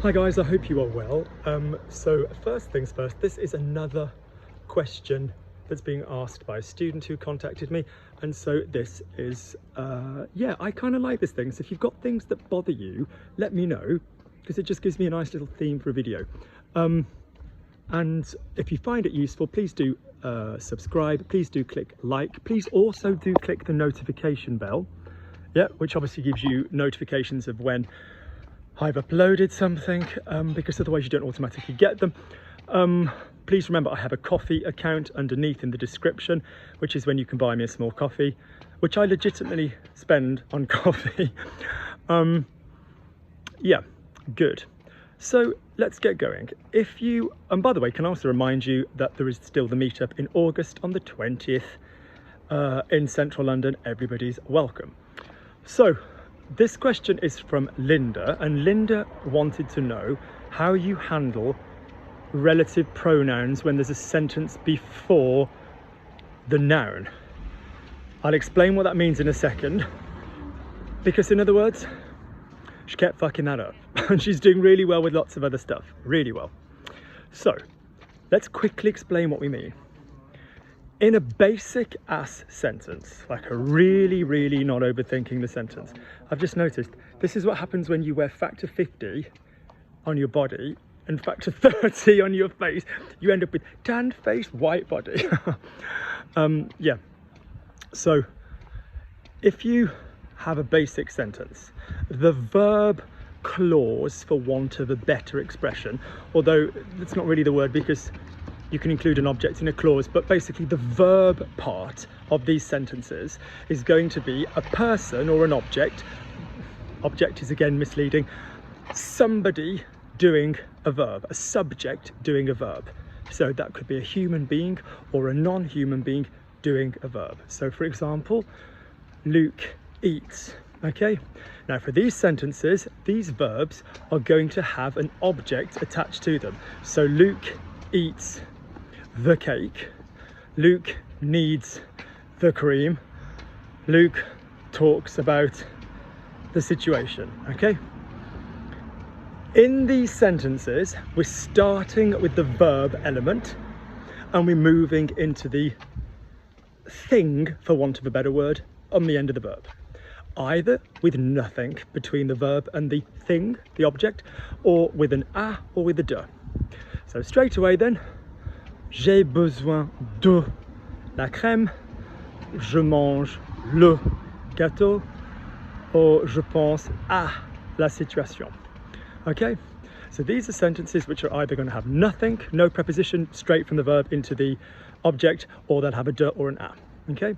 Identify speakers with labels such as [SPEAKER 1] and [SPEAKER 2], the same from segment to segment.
[SPEAKER 1] Hi guys, I hope you are well. So first things first, this is another question that's being asked by a student who contacted me, and so this is yeah, I kind of like this thing. So if you've got things that bother you, let me know, because it just gives me a nice little theme for a video. And if you find it useful, please do subscribe, please do click like, please also do click the notification bell, yeah, which obviously gives you notifications of when I've uploaded something, because otherwise you don't automatically get them. Please remember I have a Kofi account underneath in the description, which is when you can buy me a small coffee, which I legitimately spend on coffee. Yeah, good. So let's get going. If you, and by the way, can I also remind you that there is still the meetup in August on the 20th in central London. Everybody's welcome. So this question is from Linda, and Linda wanted to know how you handle relative pronouns when there's a sentence before the noun. I'll explain what that means in a second, because in other words, she kept fucking that up and she's doing really well with lots of other stuff, really well. So let's quickly explain what we mean. In a basic ass sentence, like a really not overthinking the sentence, I've just noticed this is what happens when you wear factor 50 on your body and factor 30 on your face. You end up with tanned face, white body. Yeah, so if you have a basic sentence, the verb clause, for want of a better expression, although that's not really the word because you can include an object in a clause, but basically the verb part of these sentences is going to be a person or an object. Object is again misleading. Somebody doing a verb, a subject doing a verb. So that could be a human being or a non-human being doing a verb. So for example, Luke eats. Okay, now for these sentences, these verbs are going to have an object attached to them. So Luke eats the cake, Luke needs the cream, Luke talks about the situation. Okay, in these sentences we're starting with the verb element and we're moving into the thing, for want of a better word, on the end of the verb, either with nothing between the verb and the thing, the object, or with an a or with a de. So straight away then, j'ai besoin de la crème, je mange le gâteau, or je pense à la situation. Okay, so these are sentences which are either going to have nothing, no preposition, straight from the verb into the object, or they'll have a de or an a. Okay.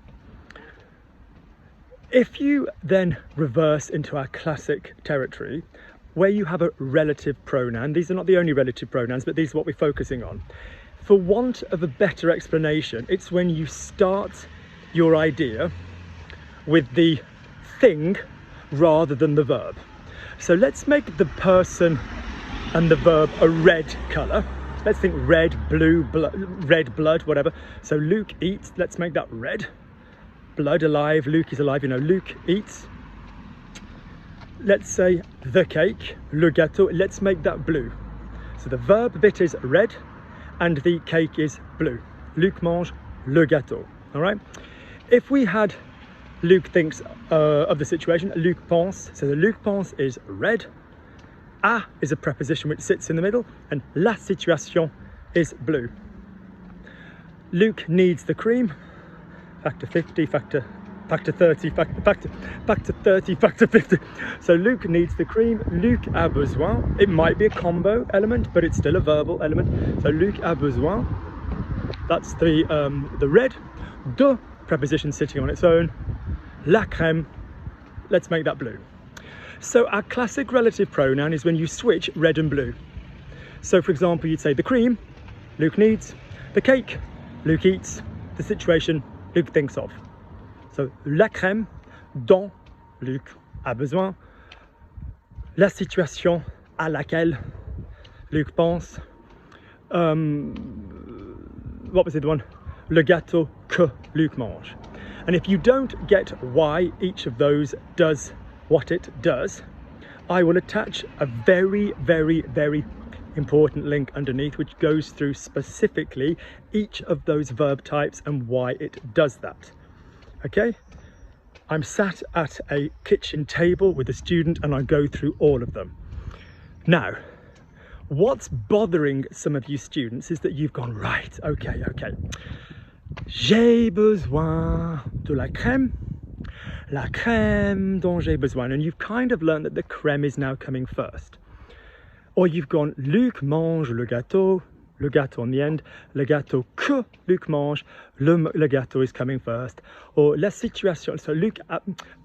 [SPEAKER 1] If you then reverse into our classic territory, where you have a relative pronoun, these are not the only relative pronouns, but these are what we're focusing on. For want of a better explanation, it's when you start your idea with the thing rather than the verb. So let's make the person and the verb a red colour. Let's think red, blue, red blood, whatever. So Luke eats, let's make that red. Blood, alive, Luke is alive, you know, Luke eats. Let's say the cake, le gâteau, let's make that blue. So the verb bit is red and the cake is blue. Luc mange le gâteau, all right? If we had Luc thinks of the situation, Luc pense, so the Luc pense is red, a is a preposition which sits in the middle, and la situation is blue. Luc needs the cream, factor 50, factor 30, factor 30, factor 50. So Luc needs the cream, Luc a besoin. It might be a combo element, but it's still a verbal element. So Luc a besoin, that's the red. De, preposition sitting on its own. La crème, let's make that blue. So our classic relative pronoun is when you switch red and blue. So for example, you'd say the cream, Luc needs, the cake, Luc eats, the situation, Luc thinks of. So la crème dont Luc a besoin, la situation à laquelle Luc pense, what was the other one? Le gâteau que Luc mange. And if you don't get why each of those does what it does, I will attach a very, very, very important link underneath which goes through specifically each of those verb types and why it does that. Okay, I'm sat at a kitchen table with a student and I go through all of them. Now, what's bothering some of you students is that you've gone, right, okay, j'ai besoin de la crème dont j'ai besoin, and you've kind of learned that the crème is now coming first. Or you've gone, Luc mange le gâteau on the end, le gâteau que Luc mange, le gâteau is coming first. Or la situation, so Luc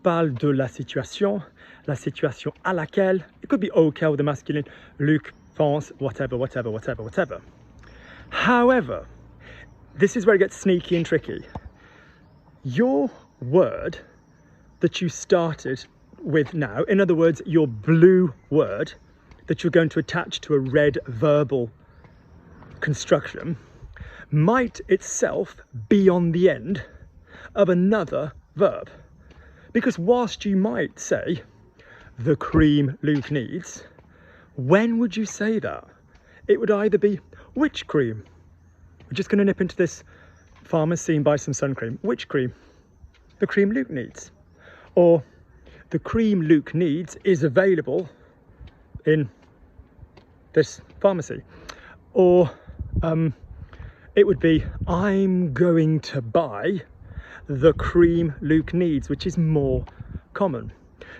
[SPEAKER 1] parle de la situation à laquelle, it could be auquel with the masculine, Luc pense, whatever. However, this is where it gets sneaky and tricky. Your word that you started with now, in other words, your blue word that you're going to attach to a red verbal construction, might itself be on the end of another verb. Because whilst you might say, the cream Luke needs, when would you say that? It would either be, which cream? We're just going to nip into this pharmacy and buy some sun cream. Which cream? The cream Luke needs. Or the cream Luke needs is available in this pharmacy. Or it would be, I'm going to buy the cream Luke needs, which is more common.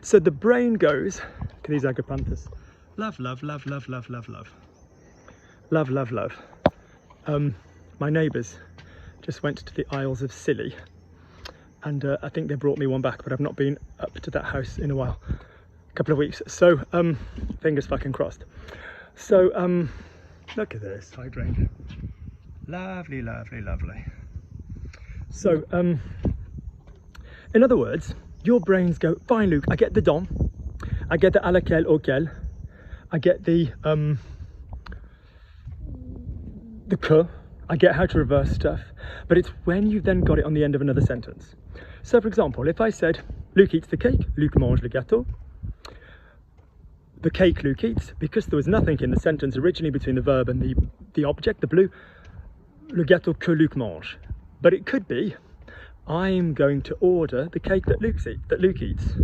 [SPEAKER 1] So the brain goes, look at these agapanthus. Love. My neighbours just went to the Isles of Scilly, and I think they brought me one back, but I've not been up to that house in a while, a couple of weeks. So fingers fucking crossed. So look at this hydrangea, lovely. So in other words, your brains go, fine Luke, I get the dont, I get the à laquelle, auquel, I get the que, I get how to reverse stuff, but it's when you've then got it on the end of another sentence. So for example, if I said, Luc eats the cake, Luc mange le gâteau, the cake Luc eats, because there was nothing in the sentence originally between the verb and the object, the blue, le gâteau que Luc mange. But it could be, I'm going to order the cake that Luc eats.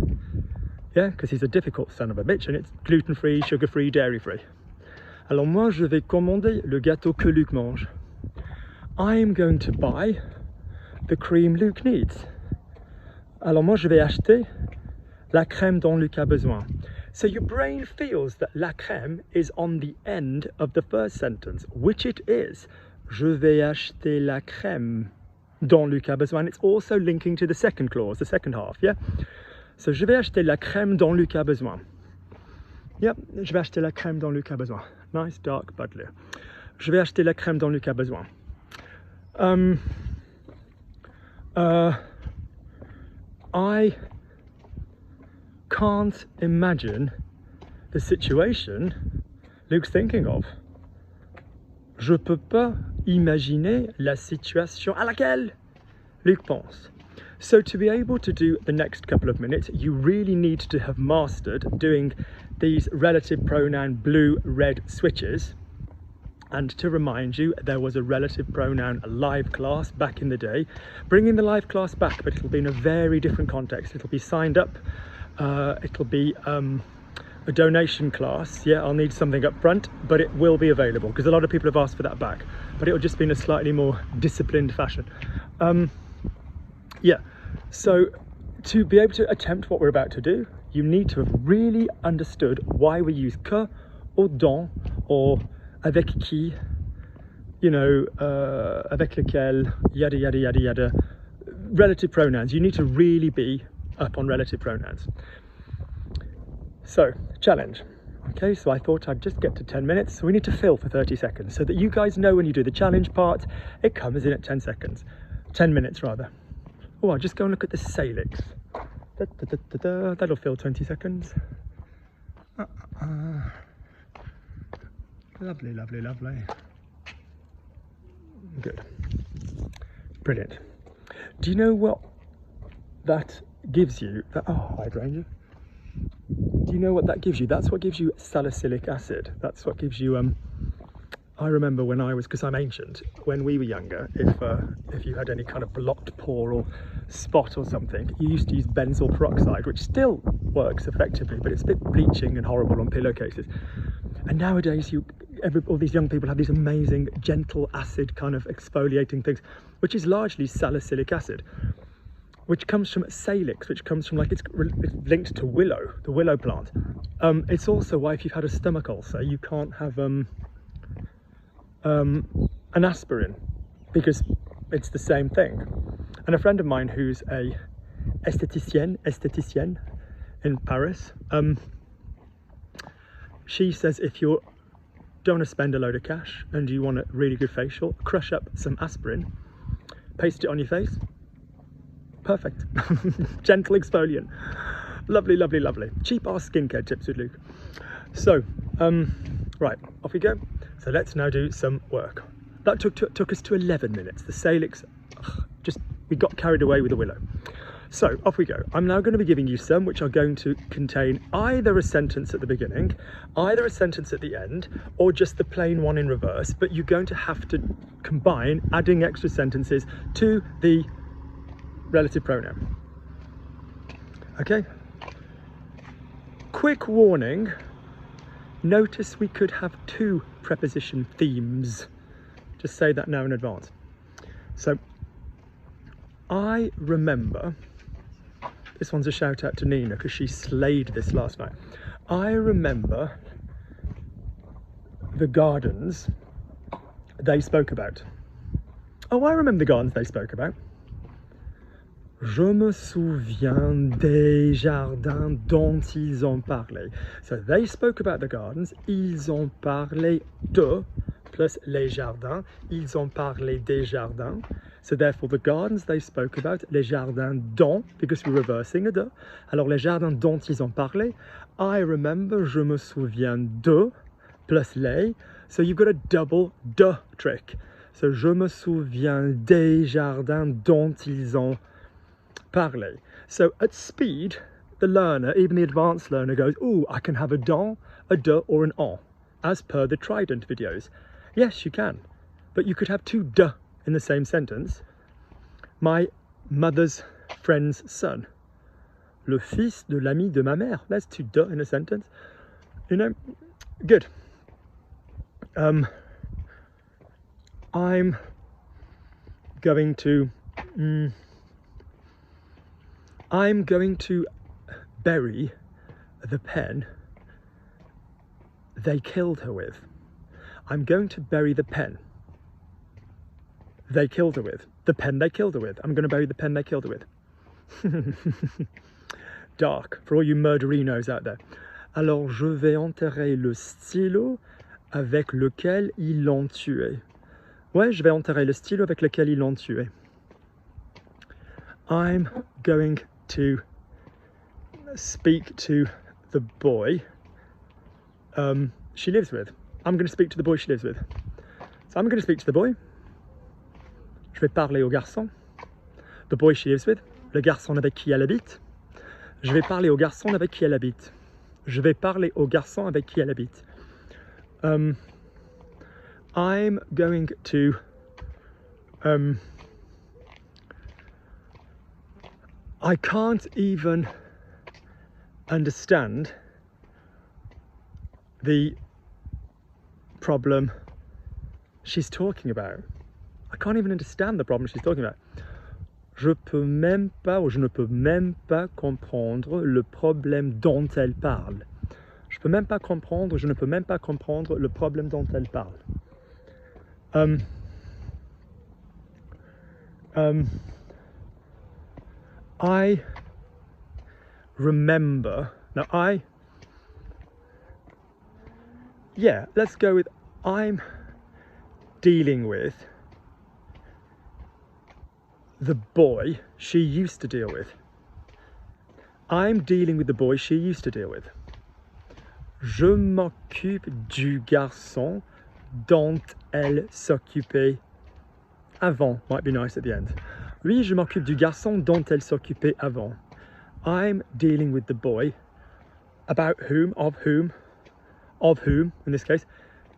[SPEAKER 1] Yeah, because he's a difficult son of a bitch and it's gluten-free, sugar-free, dairy-free. Alors moi, je vais commander le gâteau que Luc mange. I'm going to buy the cream Luc needs. Alors moi, je vais acheter la crème dont Luc a besoin. So your brain feels that la crème is on the end of the first sentence, which it is. Je vais acheter la crème dont Luc a besoin. It's also linking to the second clause, the second half, yeah? So je vais acheter la crème dont Luc a besoin. Yep, je vais acheter la crème dont Luc a besoin. Nice dark butler. Je vais acheter la crème dont Luc a besoin. I can't imagine the situation Luke's thinking of. Je peux pas imaginer la situation à laquelle Luc pense. So to be able to do the next couple of minutes, you really need to have mastered doing these relative pronoun blue-red switches. And to remind you, there was a relative pronoun live class back in the day. Bringing the live class back, but it'll be in a very different context. It'll be signed up. It'll be a donation class. Yeah, I'll need something up front, but it will be available because a lot of people have asked for that back. But it'll just be in a slightly more disciplined fashion. Yeah, so to be able to attempt what we're about to do, you need to have really understood why we use que or dont or avec qui, you know, avec lequel, yada yada yada yada. Relative pronouns. You need to really be up on relative pronouns. So, challenge. Okay, so I thought I'd just get to 10 minutes. So we need to fill for 30 seconds so that you guys know when you do the challenge part, it comes in at 10 seconds. 10 minutes rather. Oh, I'll just go and look at the salix. That'll fill 20 seconds. Lovely. Good. Brilliant. Do you know what that gives you? Oh, hydrangea. Do you know what that gives you? That's what gives you salicylic acid. That's what gives you I remember when I was, because I'm ancient, when we were younger, if you had any kind of blocked pore or spot or something, you used to use benzoyl peroxide, which still works effectively, but it's a bit bleaching and horrible on pillowcases. And nowadays, all these young people have these amazing gentle acid kind of exfoliating things, which is largely salicylic acid, which comes from salix, which comes from, like, it's linked to willow, the willow plant. It's also why if you've had a stomach ulcer, you can't have an aspirin, because it's the same thing. And a friend of mine who's a esthéticienne in Paris, she says if you don't want to spend a load of cash and you want a really good facial, crush up some aspirin, paste it on your face, perfect. Gentle exfoliant. Lovely, lovely, lovely. Cheap ass skincare tips with Luke. So right, off we go. So let's now do some work. That took us to 11 minutes. The salix, we got carried away with the willow. So off we go. I'm now going to be giving you some which are going to contain either a sentence at the beginning, either a sentence at the end, or just the plain one in reverse, but you're going to have to combine adding extra sentences to the relative pronoun. Okay? Quick warning. Notice we could have two preposition themes. Just say that now in advance. So, I remember, this one's a shout out to Nina because she slayed this last night. I remember the gardens they spoke about. Oh, I remember the gardens they spoke about. Je me souviens des jardins dont ils ont parlé. So they spoke about the gardens. Ils ont parlé de, plus les jardins. Ils ont parlé des jardins. So therefore the gardens they spoke about, les jardins dont, because we're reversing a de. Alors les jardins dont ils ont parlé. I remember, je me souviens de, plus les. So you've got a double de trick. So je me souviens des jardins dont ils ont parler. So at speed, the learner, even the advanced learner, goes, "Ooh, I can have a don, a de, or an on," as per the Trident videos. Yes, you can, but you could have two de in the same sentence. My mother's friend's son. Le fils de l'ami de ma mère. There's two de in a sentence. You know, good. I'm going to bury the pen they killed her with. I'm going to bury the pen they killed her with. The pen they killed her with. I'm going to bury the pen they killed her with. Dark, for all you murderinos out there. Alors, je vais enterrer le stylo avec lequel ils l'ont tué. Ouais, je vais enterrer le stylo avec lequel ils l'ont tué. I'm going to speak to the boy she lives with. I'm going to speak to the boy she lives with. So I'm going to speak to the boy. Je vais parler au garçon. The boy she lives with. Le garçon avec qui elle habite. Je vais parler au garçon avec qui elle habite. Je vais parler au garçon avec qui elle habite. I'm going to I can't even understand the problem she's talking about. I can't even understand the problem she's talking about. Je peux même pas, ou je ne peux même pas comprendre le problème dont elle parle. Je peux même pas comprendre, je ne peux même pas comprendre le problème dont elle parle. I remember, let's go with I'm dealing with the boy she used to deal with. I'm dealing with the boy she used to deal with. Je m'occupe du garçon dont elle s'occupait avant. Might be nice at the end. Oui, je m'occupe du garçon dont elle s'occupait avant. I'm dealing with the boy about whom, of whom, in this case,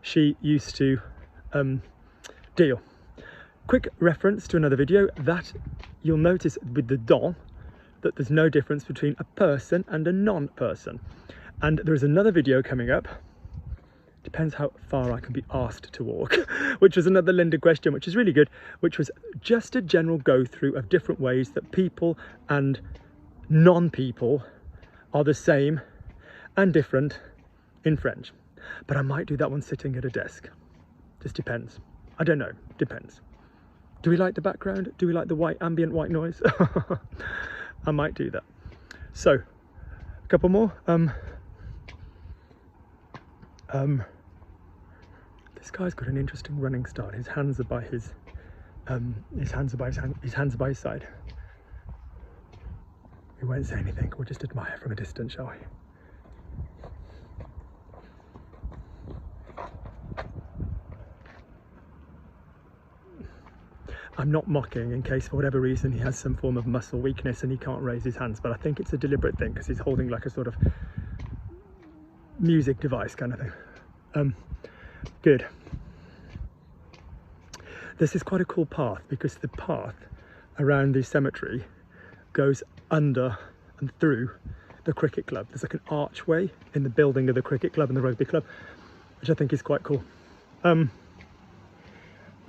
[SPEAKER 1] she used to deal. Quick reference to another video that you'll notice with the dans that there's no difference between a person and a non-person. And there is another video coming up, depends how far I can be asked to walk, which was another Linda question, which is really good, which was just a general go through of different ways that people and non-people are the same and different in French. But I might do that one sitting at a desk. Just depends. I don't know, depends. Do we like the background? Do we like the ambient white noise? I might do that. So, a couple more. This guy's got an interesting running style. His hands are by his hands are by his side. We won't say anything. We'll just admire from a distance, shall we? I'm not mocking in case for whatever reason he has some form of muscle weakness and he can't raise his hands, but I think it's a deliberate thing because he's holding like a sort of music device kind of thing. Good. This is quite a cool path because the path around the cemetery goes under and through the cricket club. There's like an archway in the building of the cricket club and the rugby club, which I think is quite cool. I'm going to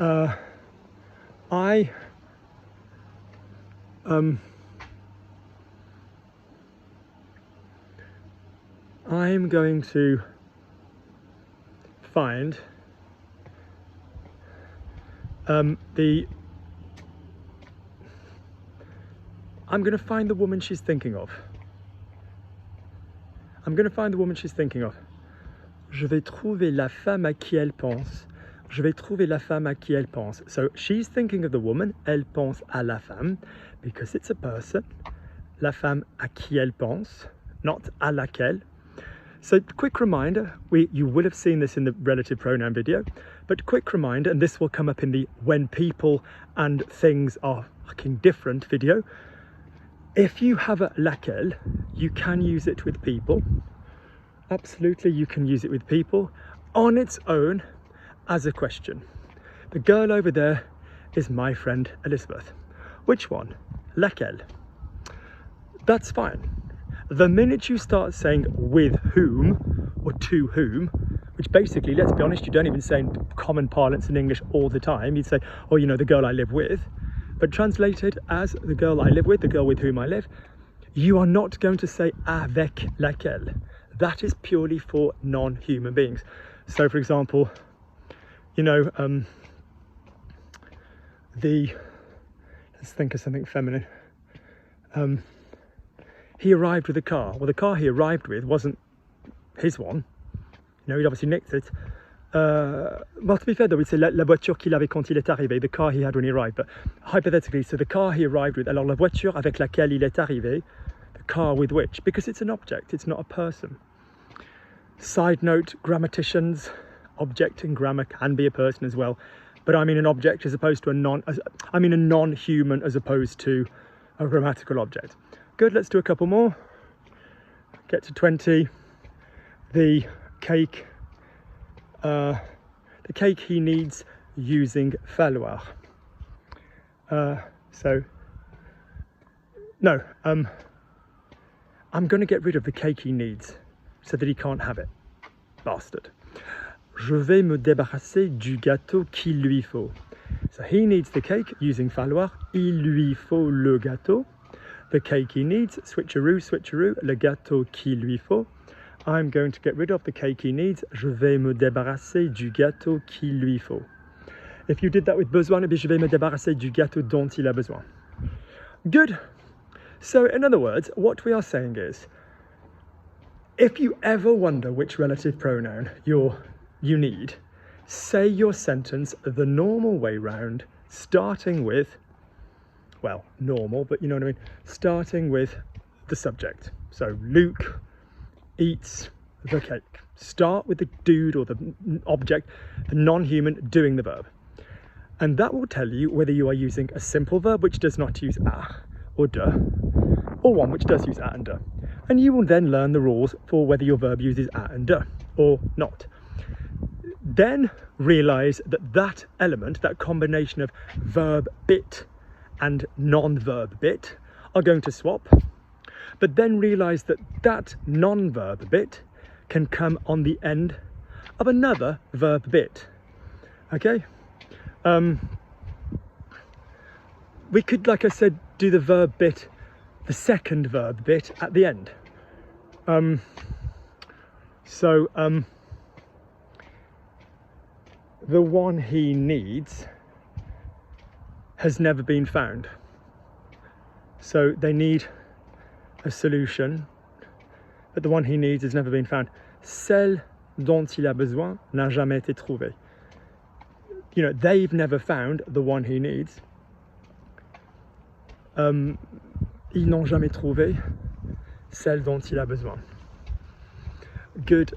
[SPEAKER 1] find I'm going to find the woman she's thinking of. Je vais trouver la femme à qui elle pense. Je vais trouver la femme à qui elle pense. So she's thinking of the woman, elle pense à la femme, because it's a person. La femme à qui elle pense, not à laquelle. So quick reminder, you will have seen this in the relative pronoun video, but quick reminder, and this will come up in the when people and things are fucking different video. If you have a laquelle, you can use it with people. Absolutely, you can use it with people on its own as a question. The girl over there is my friend Elizabeth. Which one? Laquelle. That's fine. The minute you start saying with whom or to whom, which basically, let's be honest, you don't even say in common parlance in English all the time. You'd say, oh, you know, the girl I live with. But translated as the girl I live with, the girl with whom I live, you are not going to say avec laquelle. That is purely for non-human beings. So for example, you know, let's think of something feminine. He arrived with a car. Well, the car he arrived with wasn't his one. You know, he'd obviously nicked it. Well, to be fair though, we'd say la voiture qu'il avait quand il est arrivé, the car he had when he arrived. But hypothetically, so the car he arrived with, alors la voiture avec laquelle il est arrivé, the car with which, because it's an object, it's not a person. Side note, grammaticians, object in grammar can be a person as well. But I mean an object as opposed to a non-human as opposed to a grammatical object. Good, let's do a couple more. Get to 20. The cake he needs using falloir. I'm going to get rid of the cake he needs so that he can't have it. Bastard. Je vais me débarrasser du gâteau qu'il lui faut. So he needs the cake using falloir. Il lui faut le gâteau. The cake he needs, switcheroo, switcheroo, le gâteau qu'il lui faut. I'm going to get rid of the cake he needs. Je vais me débarrasser du gâteau qu'il lui faut. If you did that with besoin, it'd be je vais me débarrasser du gâteau dont il a besoin. Good. So in other words, what we are saying is, if you ever wonder which relative pronoun you need, say your sentence the normal way round, starting with, well, normal, but you know what I mean, starting with the subject. So Luke eats the cake. Start with the dude or the object, the non-human doing the verb. And that will tell you whether you are using a simple verb which does not use a or de, or one which does use a and de. and you will then learn the rules for whether your verb uses a and de or not. Then realize that that element, that combination of verb bit and non-verb bit, are going to swap, but then realize that that non-verb bit can come on the end of another verb bit. Okay, we could, like I said, do the verb bit, the second verb bit at the end. The one he needs has never been found. So they need a solution, but the one he needs has never been found. Celle dont il a besoin n'a jamais été trouvée. You know, they've never found the one he needs. Ils n'ont jamais trouvé celle dont il a besoin. Good.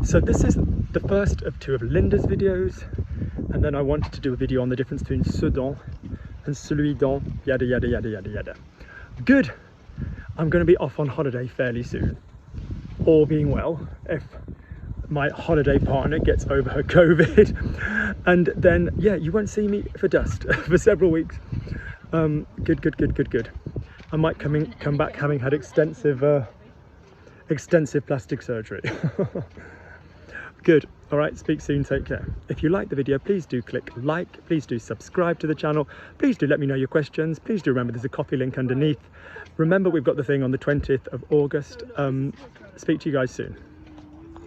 [SPEAKER 1] So this is the first of two of Linda's videos, and then I wanted to do a video on the difference between ce dont and celui dont, yada yada yada yada yada. Good. I'm going to be off on holiday fairly soon, all being well, if my holiday partner gets over her COVID, and then yeah, you won't see me for dust for several weeks. Good. I might come back having had extensive plastic surgery. Good. All right, speak soon, take care. If you like the video, please do click like, please do subscribe to the channel, please do let me know your questions, please do remember there's a Kofi link underneath. Remember, we've got the thing on the 20th of August. Speak to you guys soon.